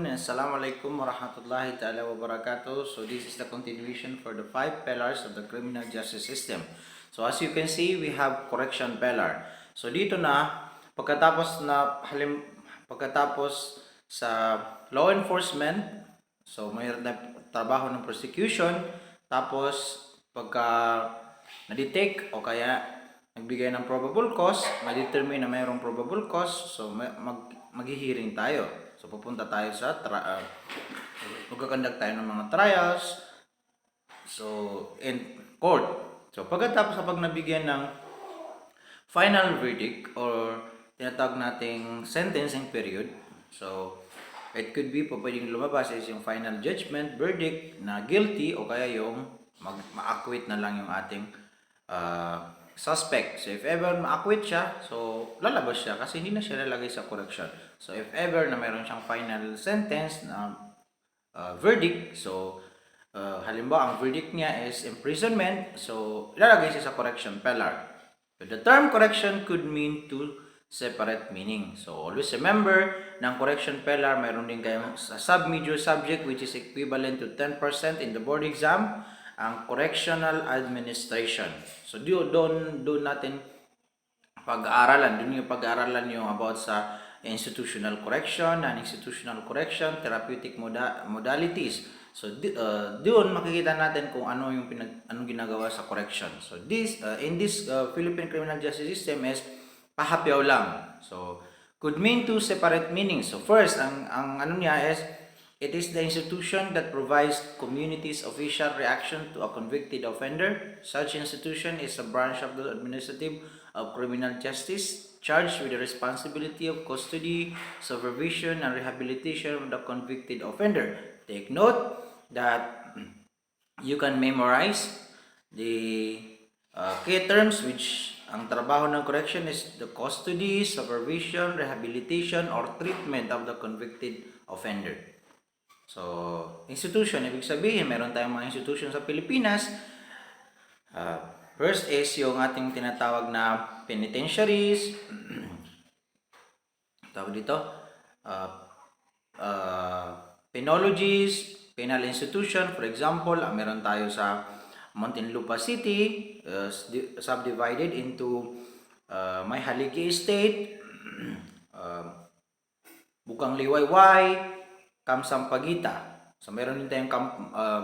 Assalamualaikum warahmatullahi ta'ala wabarakatuh. So this is the continuation for the 5 pillars of the criminal justice system. So as you can see, we have correction pillar. So dito na, pagkatapos sa law enforcement, so mayroon na trabaho ng prosecution, tapos pagka na-detect o kaya nagbigay ng probable cause, ma-determine na mayroong probable cause, so maghihiring tayo. So pupunta tayo sa magkakandak tayo ng mga trials, so in court. So pagkatapos kapag nabigyan ng final verdict or tinatawag nating sentencing period, so it could be pwedeng lumabas is yung final judgment, verdict na guilty o kaya yung ma-acquit na lang yung ating suspect. So if ever ma-acquit siya, so lalabas siya kasi hindi na siya lalagay sa correction. So if ever na mayroon siyang final sentence na verdict, so halimbawa ang verdict niya is imprisonment, so ilalagay siya sa correction pillar. So the term correction could mean two separate meaning. So always remember, ng correction pillar, mayroon din kayong sub-major subject which is equivalent to 10% in the board exam, ang correctional administration. So doon natin pag-aaralan, doon yung pag-aaralan yung about sa institutional correction, non-institutional correction, therapeutic modalities. So doon makikita natin kung ano yung anong ginagawa sa correction. So this in this Philippine criminal justice system is pahapyaw lang. So could mean two separate meanings. So first, ang ano niya is it is the institution that provides community's official reaction to a convicted offender. Such institution is a branch of the administrative of criminal justice charged with the responsibility of custody, supervision, and rehabilitation of the convicted offender. Take note that you can memorize the key terms which ang trabaho ng correction is the custody, supervision, rehabilitation, or treatment of the convicted offender. So, institution, ibig sabihin, meron tayong mga institution sa Pilipinas. First is yung ating tinatawag na penitentiaries. Tawag dito, penologies, penal institution. For example, meron tayo sa Muntinlupa City, subdivided into Mayhaligi Estate, Bukang Liwayway, Kamsampagita. So meron din tayong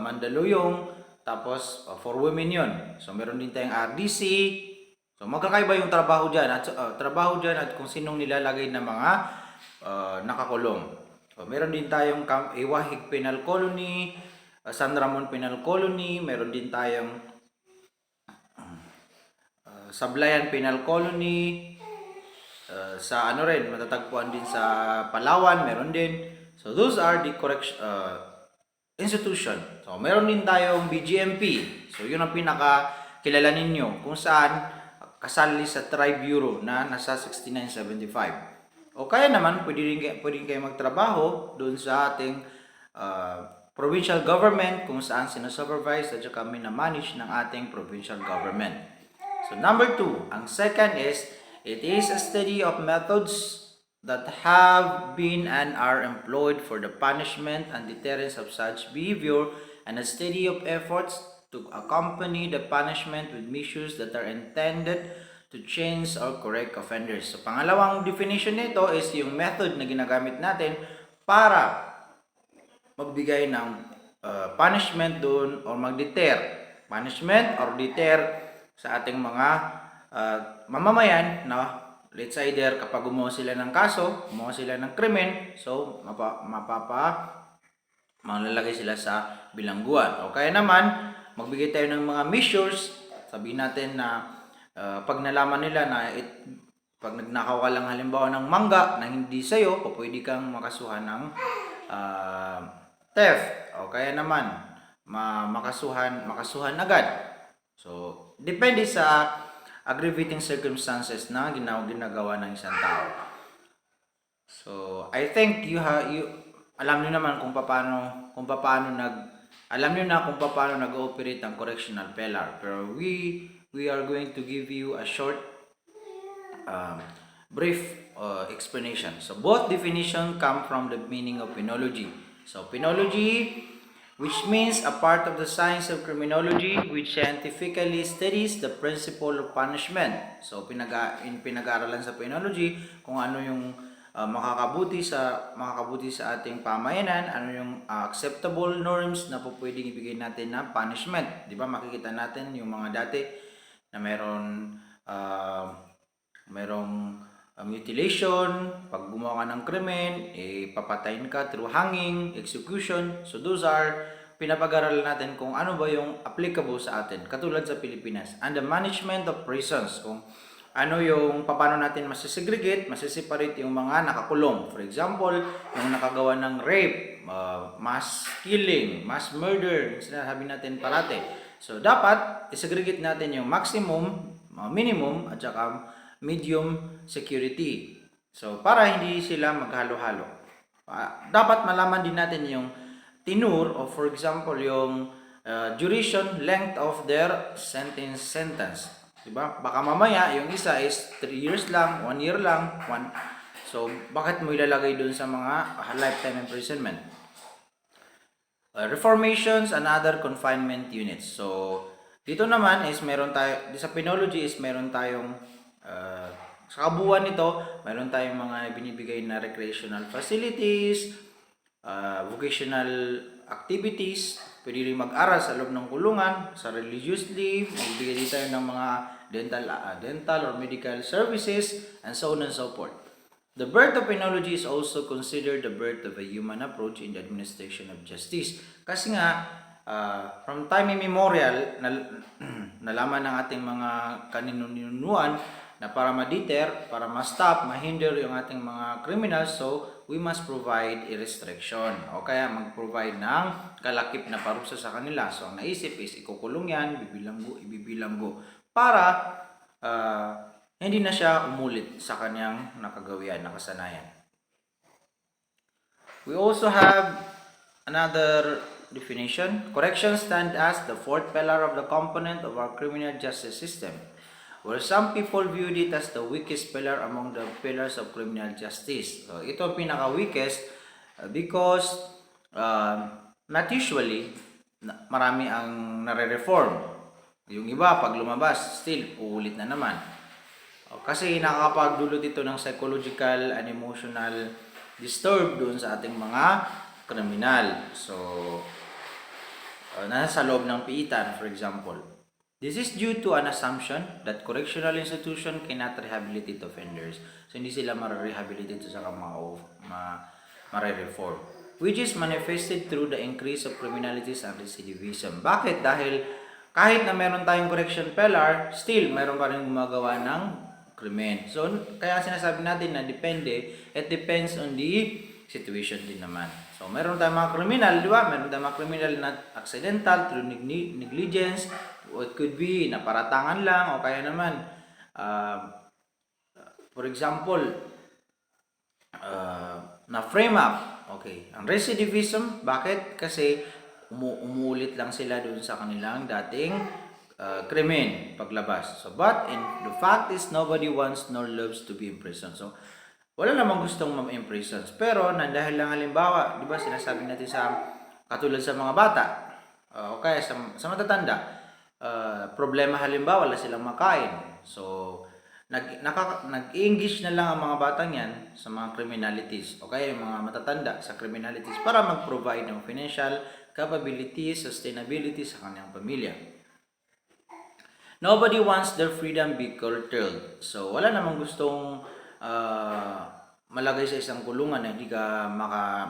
Mandaluyong, tapos for women yun. So meron din tayong RDC. So magkakaiba yung trabaho dyan at kung sinong nilalagay na mga nakakulong. So meron din tayong Iwahig Penal Colony, San Ramon Penal Colony, meron din tayong Sablayan Penal Colony, sa ano rin, matatagpuan din sa Palawan, meron din. So those are the correction institution. So meron din tayong BGMP. So yun ang pinakakilala ninyo kung saan kasali sa Tri Bureau na nasa 6975. O kaya naman pwede kayo magtrabaho doon sa ating provincial government kung saan sinusupervise at saka minamanage ng ating provincial government. So number 2, ang second is it is a study of methods that have been and are employed for the punishment and deterrence of such behavior, and a study of efforts to accompany the punishment with measures that are intended to change or correct offenders. So pangalawang definition nito is yung method na ginagamit natin para magbigay ng punishment doon or mag-deter. Punishment or deter sa ating mga mamamayan na let's say either kapag gumawa sila ng kaso, gumawa sila ng krimen, so malalagay sila sa bilangguan. O kaya naman, magbigay tayo ng mga measures, sabihin natin na pag nalaman nila na pag nagnakaw ka lang halimbawa ng mangga na hindi sa'yo, pwede kang makasuhan ng theft. O kaya naman, makasuhan agad. So, depende sa aggravating circumstances na ginagawa ng isang tao. So, I think alam niyo naman kung paano nag-ooperate ang correctional pillar. Pero we are going to give you a short brief explanation. So both definitions come from the meaning of penology. So penology, which means a part of the science of criminology which scientifically studies the principle of punishment. So pinag-aaralan sa penology kung ano yung makakabuti sa ating pamayanan, ano yung acceptable norms na po pwedeng ibigay natin na punishment. 'Di ba? Makikita natin yung mga dati na merong mutilation, pag gumawa ka ng krimen, papatayin ka through hanging, execution. So those are pinapag-aralan natin kung ano ba yung applicable sa atin, katulad sa Pilipinas. And the management of prisons, kung ano yung paano natin masisegregate, masiseparate yung mga nakakulong. For example, yung nakagawa ng rape, mass killing, mass murder, sinasabi natin parate. So dapat isegregate natin yung maximum, minimum, at saka medium security. So para hindi sila maghalo-halo. Dapat malaman din natin yung tenure, or for example yung duration, length of their sentence. Diba? Baka mamaya yung isa is 3 years lang, 1 year lang, so bakit mo ilalagay dun sa mga lifetime imprisonment? Reformations and other confinement units. So dito naman is meron tayo, sa penology is meron tayong sa kabuuan nito, meron tayong mga binibigay na recreational facilities, vocational activities, pwede rin mag-aral sa loob ng kulungan, sa religious leave, magbigay din tayo ng mga dental or medical services, and so on and so forth. The birth of penology is also considered the birth of a human approach in the administration of justice. Kasi nga, from time immemorial, nalaman ng ating mga kaninunuan na para ma-deter, para ma-stop, ma-hinder yung ating mga criminals, so we must provide a restriction o kaya mag-provide ng kalakip na parusa sa kanila. So ang naisip is ikukulong yan, ibibilanggo para hindi na siya umulit sa kanyang nakagawian, nakasanayan. We also have another definition. Correction stands as the fourth pillar of the component of our criminal justice system, where some people viewed it as the weakest pillar among the pillars of criminal justice. So, ito ang pinaka-weakest because not usually, marami ang nare-reform. Yung iba, pag lumabas, still, uulit na naman. Kasi nakakapagdulot ito ng psychological and emotional disturb doon sa ating mga kriminal. So, nasa loob ng piitan, for example. This is due to an assumption that correctional institution cannot rehabilitate offenders. So, hindi sila ma-rehabilitate sa ma-reform. Which is manifested through the increase of criminalities and recidivism. Bakit? Dahil kahit na meron tayong correction pillar, still, meron pa rin gumagawa ng krimen. So, kaya sinasabi natin na depende, it depends on the situation din naman. So, meron tayong mga kriminal, di ba? Meron tayong mga kriminal na accidental through negligence, o it could be naparatangan lang, o kaya naman, for example, na frame up. Okay. Ang recidivism, bakit? Kasi umuulit lang sila doon sa kanilang dating krimen paglabas. So, but the fact is nobody wants nor loves to be in prison. So, wala namang gustong ma-imprison. Pero, dahil lang halimbawa, di ba sinasabi natin katulad sa mga bata, o kaya sa matatanda, problema halimbawa, wala silang makain. So, nag-engage na lang ang mga batang yan sa mga criminalities o kaya yung mga matatanda sa criminalities para mag-provide ng financial capability, sustainability sa kanyang pamilya. Nobody wants their freedom be curtailed. So, wala namang gustong malagay sa isang kulungan na hindi ka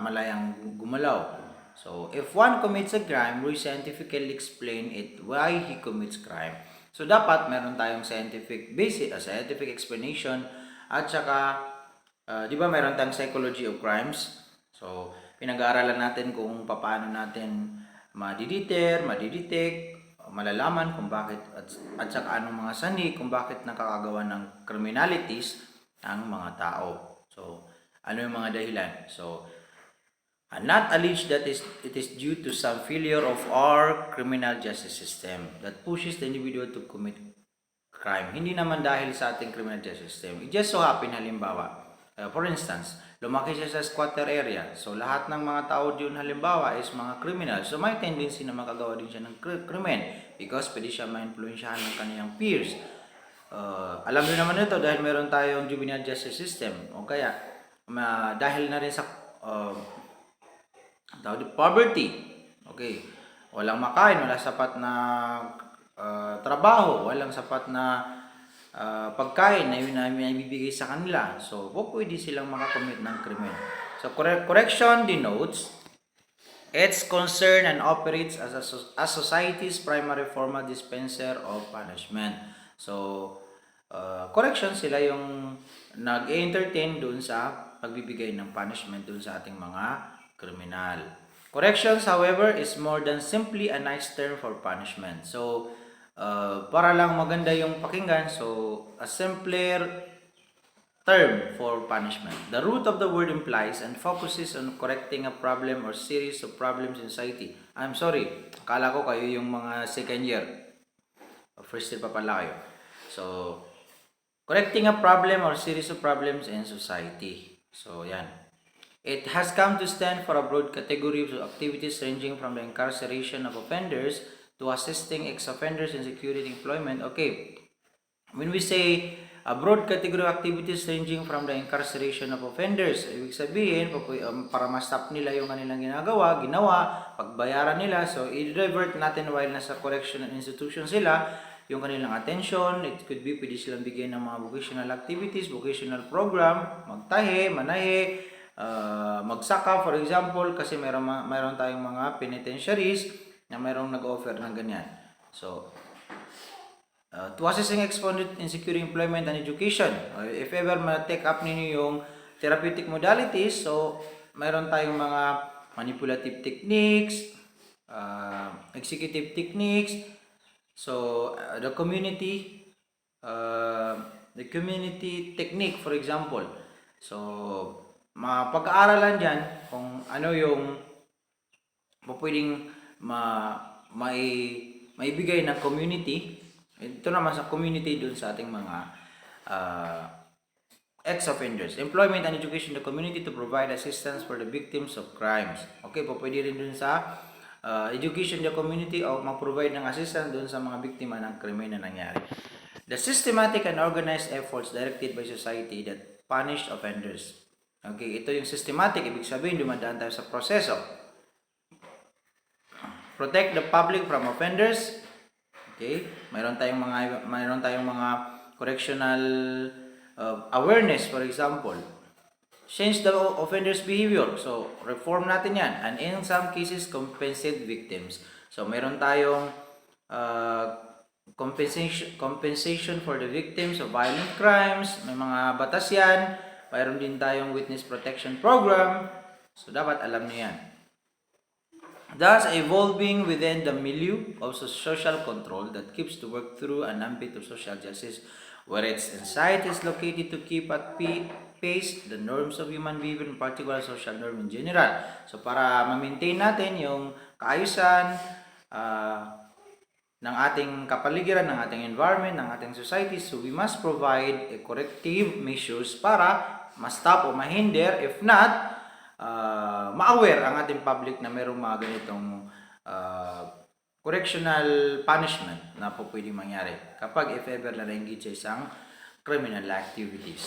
malayang gumalaw. So, if one commits a crime, we scientifically explain it why he commits crime. So, dapat meron tayong scientific basis, scientific explanation, at saka, di ba meron tayong psychology of crimes? So, pinag-aaralan natin kung paano natin madidetect, malalaman kung bakit, at saka anong mga sanhi kung bakit nakakagawa ng criminalities ang mga tao. So, ano yung mga dahilan? So, not alleged that it is due to some failure of our criminal justice system that pushes the individual to commit crime. Hindi naman dahil sa ating criminal justice system. It just so happen, halimbawa, For instance, lumaki siya sa squatter area. So, lahat ng mga tao dyan halimbawa is mga criminal. So, may tendency na makagawa din siya ng krimen because pwede siya ma-influensyahan ng kaniyang peers. Alam niyo naman ito dahil meron tayong juvenile justice system. O kaya, dahil na rin sa poverty. Okay. Walang makain, wala sapat na trabaho, walang sapat na pagkain na ibibigay sa kanila. So, pwede silang makakommit ng krimen. So, correction denotes its concern and operates as society's primary formal dispenser of punishment. So, correction sila yung nag-entertain dun sa pagbibigay ng punishment dun sa ating mga kriminal. Corrections, however, is more than simply a nice term for punishment. So, para lang maganda yung pakinggan, so a simpler term for punishment. The root of the word implies and focuses on correcting a problem or series of problems in society. I'm sorry, akala ko kayo yung mga second year. First year pa pala kayo. So, correcting a problem or series of problems in society. So, yan. It has come to stand for a broad category of activities ranging from the incarceration of offenders to assisting ex-offenders in securing employment. Okay, when we say a broad category of activities ranging from the incarceration of offenders, ibig sabihin, para ma-stop nila yung kanilang ginawa, pagbayaran nila, so i-revert natin while nasa correctional institution sila, yung kanilang attention, it could be, pwede silang bigyan ng mga vocational activities, vocational program, magtahi, manahi, magsaka for example, kasi mayroon tayong mga penitentiaries na mayroong nag-offer ng ganyan. So, to assisting exponent in securing employment and education. If ever ma-take up ninyo yung therapeutic modalities, so mayroon tayong mga manipulative techniques, executive techniques. So, the community technique, for example. So, mapag-aaralan dyan kung ano yung pwedeng maibigay ng community. Ito naman sa community dun sa ating mga ex-offenders. Employment and education in the community to provide assistance for the victims of crimes. Okay, pwede rin dun sa education in the community o mag-provide ng assistance dun sa mga biktima ng krimen na nangyari. The systematic and organized efforts directed by society that punish offenders. Okay, ito yung systematic, ibig sabihin dumadaan tayo sa proseso. Protect the public from offenders. Okay, mayroon tayong mga correctional awareness, for example. Change the offender's behavior. So, reform natin yan. And in some cases, compensate victims. So, mayroon tayong compensation for the victims of violent crimes. May mga batas yan. Mayroon din tayong witness protection program. So, dapat alam niyo yan. Thus, evolving within the milieu of social control that keeps to work through an ambit of social justice where its insight is located to keep at pace the norms of human behavior, in particular social norm in general. So, para ma-maintain natin yung kaayusan ng ating kapaligiran, ng ating environment, ng ating society, so we must provide a corrective measures para ma-stop o ma-hinder, if not, ma-aware ang ating public na mayroong mga ganitong correctional punishment na po pwedeng mangyari kapag if ever na na-engage sa isang criminal activities.